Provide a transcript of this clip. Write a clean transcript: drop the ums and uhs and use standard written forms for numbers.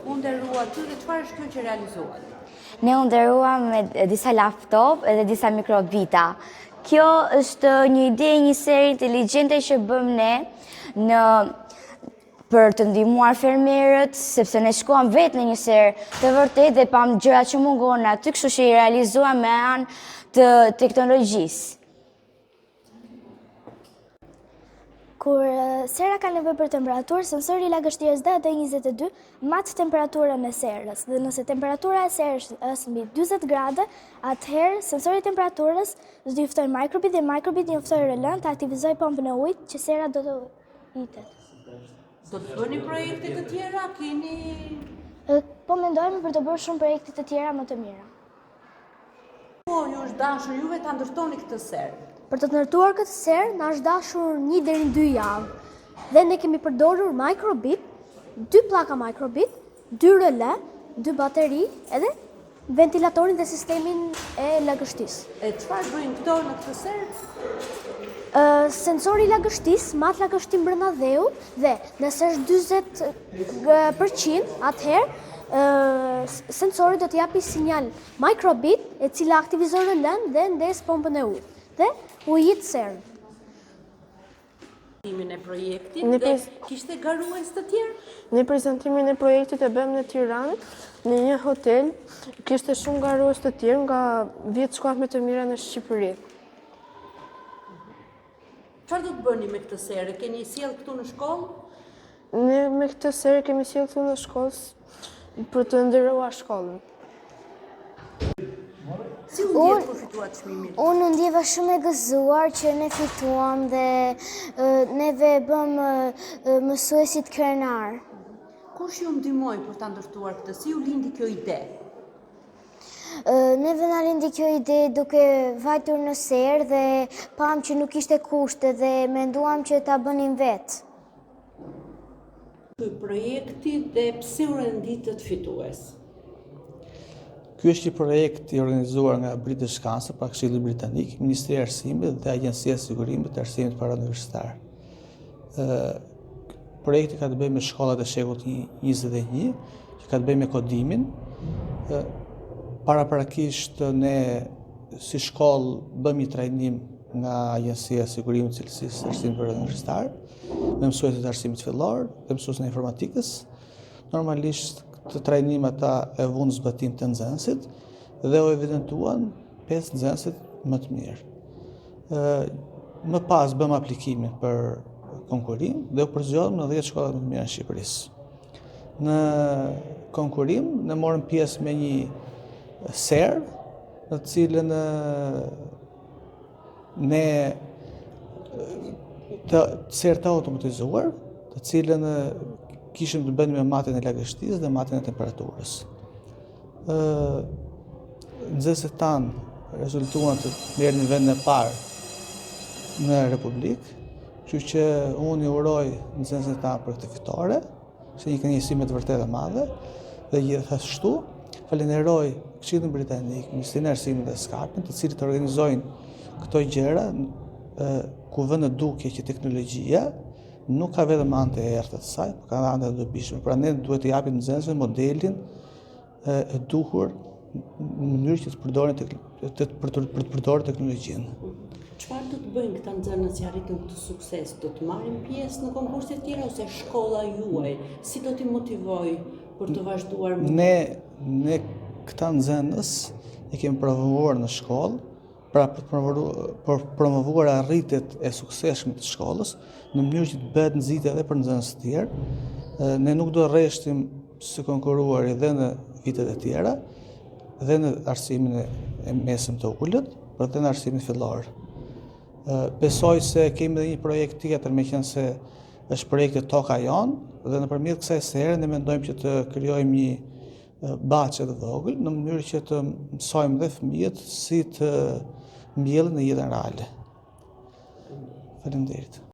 U nderua ty dhe çfarë është kjo që realizuat? Ne u nderuam me disa laptop edhe disa mikrobita. Kjo është një ide, një seri inteligjente që bëm ne për të ndihmuar fermerët, sepse ne shkuam vetë në një serë të vërtetë dhe pam gjëra që mungohen aty, kështu që i realizuam me anë të teknologjisë. Kur sera ka nevojë për temperaturë, sensori i lagështirës D22 mat temperaturën e serës. Dhe nëse temperatura e serës është mbi 40 grade, atëherë sensori i temperaturës do t'i ftojë microbit dhe microbit i ftoj relën të aktivizojë pompën e ujit që sera do të hitet. Do të bëni projekte të tjera? Keni... Po mendojmë për të bërë shumë projekte të tjera më të mira. Po, ju është dashur juve ta ndërtoni këtë serë? Për të ndërtuar këtë serë, na është dashur 1 deri në 2 javë. Dhe ne kemi përdorur microbit, 2 pllaka microbit, 2 relë, 2 bateri edhe ventilatorin dhe sistemin e lagështisë. E çfarë bëjnë këto në këtë serë? Sensori i lagështisë mat lagështin brenda dheut dhe nëse është 40%, atëherë sensori do të japi sinjal microbit e cila aktivizon relën dhe ndes pompën e ujit dhe ujit serën. E projektit dhe kishte garues të tjerë? Në prezantimin e projektit e bëm në Tiranë, në një hotel, kishte shumë garues të tjerë nga 10 shkollat më të mira në Shqipëri. Çfarë do të bëni me këtë serë? Keni sjell këtu në shkollë? Ne me këtë serë kemi sjell këtu në shkollë për të nderuar shkollën. Si u ndjet kur fituat çmimin? Unë ndjeva shumë e gëzuar që ne fituam dhe neve bëm mësuesit krenar. Kush ju ndihmoi për ta ndërtuar këtë? Si u lindi kjo ide? Neve na lindi kjo ide duke vajtur në serë dhe pam që nuk ishte kushte dhe menduam që ta bënim vetë. Ky projekti dhe pse u renditët fitues? Ky është një projekt i organizuar nga British Council, pra Këshilli Britanik, Ministria e Arsimit dhe Agjencia e Sigurimit të Arsimit Parauniversitar. Projekti ka të bëjë me shkollat e shekullit 21, që ka të bëjë me kodimin. Paraprakisht ne si shkollë bëm një trajnim nga Agjencia e Sigurimit të Cilësisë të Arsimit Parauniversitar, me mësuesit e arsimit fillor dhe mësuesin e informatikës. Normalisht të trajnim ata e vunë zbatim të nxënësit dhe u evidentuan 5 nxënësit më të mirë. Më pas bëm aplikimin për konkurim dhe u përzgjedhëm në 10 shkollat më të mira në Shqipërisë. Në konkurim ne morëm pjesë me një serë në të cilën ne serë të automatizuar, të cilën kishim të bënim me matjen e lagështisë dhe matjen e temperaturës. Nxënësit tanë rezultuan të merren në vendin e parë në Republikë, kështu që unë i uroj nxënësit tanë për këtë fitore, është një kënaqësi me të vërtetë e madhe dhe gjithashtu falenderoj Këshillin Britanik, Ministrinë e Arsimit dhe Skapin, të cilët organizojnë këto gjëra ku vënë duke që teknologjia nuk ka vetëm anë të errët të saj, por ka anë të dobishme. Pra ne duhet të japim nxënësve modelin e duhur në mënyrë që të përdorë teknologjinë. Çfarë do të bëjnë këta nxënës që arritën këtë sukses? Do të marrin pjesë në konkurse të tjera ose shkolla juaj? Si do t'i motivoj për të vazhduar më? Ne këta nxënës e kemi promovuar në shkollë, pra për promovuar arritjet e suksesshme të shkollës, në mënyrë që të bëhet nxitje edhe për nxënës të tjerë. Ne nuk do rreshtim së konkuruari dhe në vitet e tjera, dhe në arsimin e mesëm të ulët, por edhe në arsimin fillor. Besoj se kemi edhe një projekt tjetër, meqense është projekti Toka Jon, dhe nëpërmjet kësaj sere ne mendojmë që të krijojmë një baçe të vogël, në mënyrë që të mësojmë dhe fëmijët si të mbjellin në jetën reale. Faleminderit.